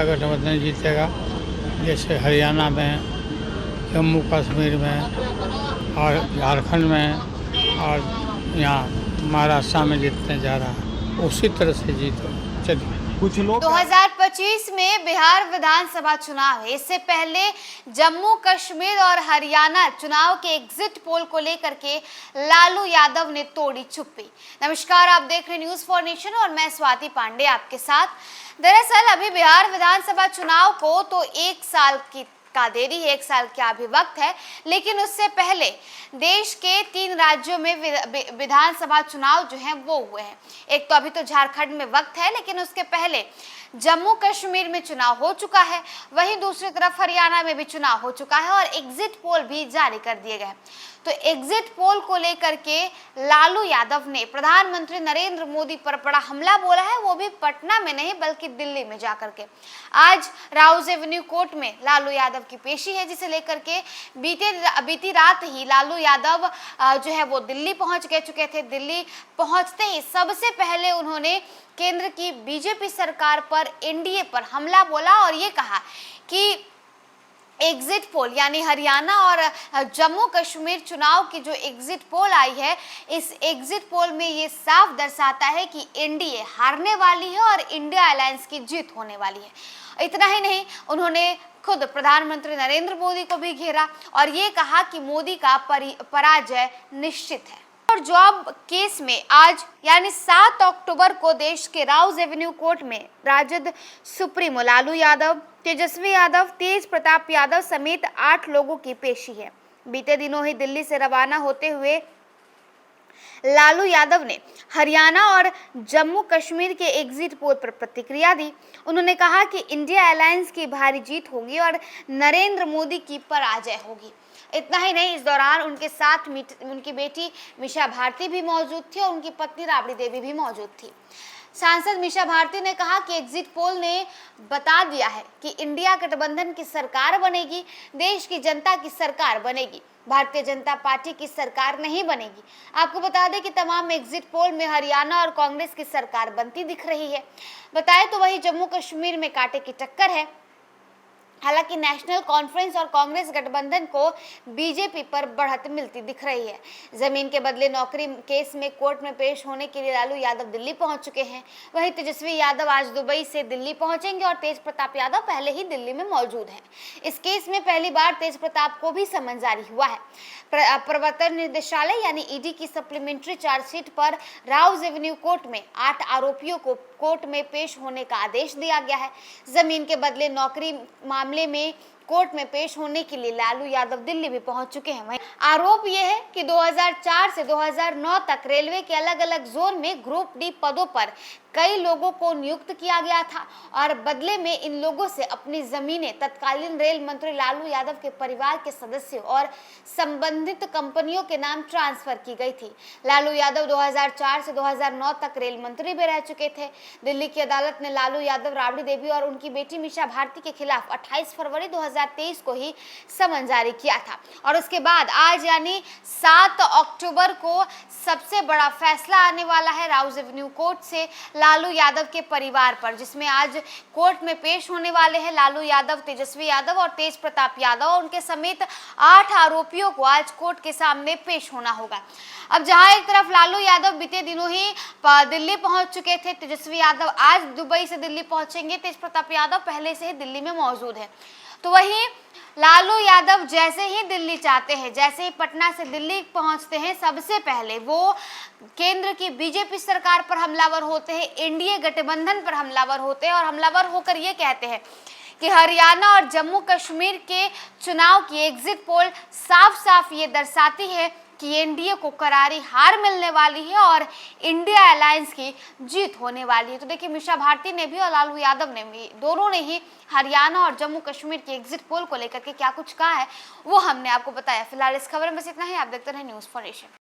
India गठबंधन जीतेगा। जैसे हरियाणा में, जम्मू कश्मीर में और झारखंड में और यहाँ महाराष्ट्र में जीतने जा रहा है, उसी तरह से जीतो। चलिए, कुछ लोग 2025 में बिहार विधानसभा चुनाव है। इससे पहले जम्मू कश्मीर और हरियाणा चुनाव के एग्जिट पोल को लेकर के लालू यादव ने तोड़ी चुप्पी। नमस्कार, आप देख रहे न्यूज फॉर नेशन और मैं स्वाति पांडे आपके साथ। दरअसल अभी बिहार विधानसभा चुनाव को तो एक साल का देरी है, एक साल का अभी वक्त है, लेकिन उससे पहले देश के 3 राज्यों में विधानसभा चुनाव जो हैं वो हुए हैं। एक तो अभी तो झारखंड में वक्त है, लेकिन उसके पहले जम्मू कश्मीर में चुनाव हो चुका है, वहीं दूसरी तरफ हरियाणा में भी चुनाव हो चुका है और एग्जिट पोल भी जारी कर दिए गए। तो एग्जिट पोल को लेकर के लालू यादव ने प्रधानमंत्री नरेंद्र मोदी पर बड़ा हमला बोला है, वो भी पटना में नहीं बल्कि दिल्ली में जाकर के। आज राउज एवेन्यू कोर्ट में लालू यादव की पेशी है, जिसे लेकर के बीती रात ही लालू यादव जो है वो दिल्ली पहुंच चुके थे। दिल्ली पहुंचते ही सबसे पहले उन्होंने केंद्र की बीजेपी सरकार पर, एनडीए पर हमला बोला और ये कहा कि एग्जिट पोल यानी हरियाणा और जम्मू कश्मीर चुनाव की जो एग्जिट पोल आई है, इस एग्जिट पोल में ये साफ दर्शाता है कि एनडीए हारने वाली है और इंडिया अलायंस की जीत होने वाली है। इतना ही नहीं, उन्होंने खुद प्रधानमंत्री नरेंद्र मोदी को भी घेरा और ये कहा कि मोदी का पराजय निश्चित है। और जॉब केस में आज यानी 7 अक्टूबर को देश के राउज एवेन्यू कोर्ट में राजद सुप्रीमो लालू यादव, तेजस्वी यादव, तेज प्रताप यादव समेत 8 लोगों की पेशी है। बीते दिनों ही दिल्ली से रवाना होते हुए लालू यादव ने हरियाणा और जम्मू कश्मीर के एग्जिट पोल पर प्रतिक्रिया दी। उन्होंने कहा कि इंडिया अलायंस की भारी जीत होगी और नरेंद्र मोदी की पराजय होगी। इतना ही नहीं, इस दौरान उनके साथ उनकी बेटी मीसा भारती भी मौजूद थी और उनकी पत्नी राबड़ी देवी भी मौजूद थी। सांसद मीसा भारती ने कहा कि एग्जिट पोल ने बता दिया है कि इंडिया गठबंधन की सरकार बनेगी, देश की जनता की सरकार बनेगी, भारतीय जनता पार्टी की सरकार नहीं बनेगी। आपको बता दें कि तमाम एग्जिट पोल में हरियाणा और कांग्रेस की सरकार बनती दिख रही है। बताएं तो वही जम्मू कश्मीर में कांटे की टक्कर है। हालांकि नेशनल कॉन्फ्रेंस और कांग्रेस गठबंधन को बीजेपी पर बढ़त मिलती दिख रही है। जमीन के बदले नौकरी केस में कोर्ट में पेश होने के लिए लालू यादव दिल्ली पहुंच चुके हैं। वहीं तेजस्वी यादव आज दुबई से दिल्ली पहुंचेंगे और तेज प्रताप यादव पहले ही दिल्ली में मौजूद हैं। इस केस में पहली बार तेज प्रताप को भी समन जारी हुआ है। प्रवर्तन निदेशालय यानी ईडी की सप्लीमेंट्री चार्जशीट पर राउज एवेन्यू कोर्ट में 8 आरोपियों को कोर्ट में पेश होने का आदेश दिया गया है। जमीन के बदले नौकरी मामले में कोर्ट में पेश होने के लिए लालू यादव दिल्ली भी पहुंच चुके हैं। वहीं आरोप यह है कि 2004 से 2009 तक रेलवे के अलग अलग जोन में ग्रुप डी पदों पर कई लोगों को नियुक्त किया गया था और बदले में इन लोगों से अपनी जमीनें तत्कालीन रेल मंत्री लालू यादव के परिवार के सदस्यों और संबंधित कंपनियों के नाम ट्रांसफर की गई थी। लालू यादव 2004 से 2009 तक रेल मंत्री भी रह चुके थे। दिल्ली की अदालत ने लालू यादव, राबड़ी देवी और उनकी बेटी मीसा भारती के खिलाफ 28 फरवरी 2023 को ही समन जारी किया था और उसके बाद आज यानी 7 अक्टूबर को सबसे बड़ा फैसला आने वाला है राउज एवेन्यू कोर्ट से लालू यादव के परिवार पर, जिसमें आज कोर्ट में पेश होने वाले हैं लालू यादव, तेजस्वी यादव और तेज प्रताप यादव और उनके समेत 8 आरोपियों को आज कोर्ट के सामने पेश होना होगा। अब जहां एक तरफ लालू यादव बीते दिनों ही दिल्ली पहुंच चुके थे, तेजस्वी यादव आज दुबई से दिल्ली पहुंचेंगे, तेज प्रताप यादव पहले से ही दिल्ली में मौजूद है, तो वहीं लालू यादव जैसे ही दिल्ली चाहते हैं, जैसे ही पटना से दिल्ली पहुंचते हैं, सबसे पहले वो केंद्र की बीजेपी सरकार पर हमलावर होते हैं, एनडीए गठबंधन पर हमलावर होते हैं और हमलावर होकर ये कहते हैं कि हरियाणा और जम्मू कश्मीर के चुनाव की एग्जिट पोल साफ साफ ये दर्शाती है कि एनडीए को करारी हार मिलने वाली है और इंडिया अलायंस की जीत होने वाली है। तो देखिए, मीसा भारती ने भी और लालू यादव ने भी, दोनों ने ही हरियाणा और जम्मू कश्मीर के एग्जिट पोल को लेकर के क्या कुछ कहा है वो हमने आपको बताया। फिलहाल इस खबर में बस इतना ही। आप देखते रहे न्यूज फॉर नेशन।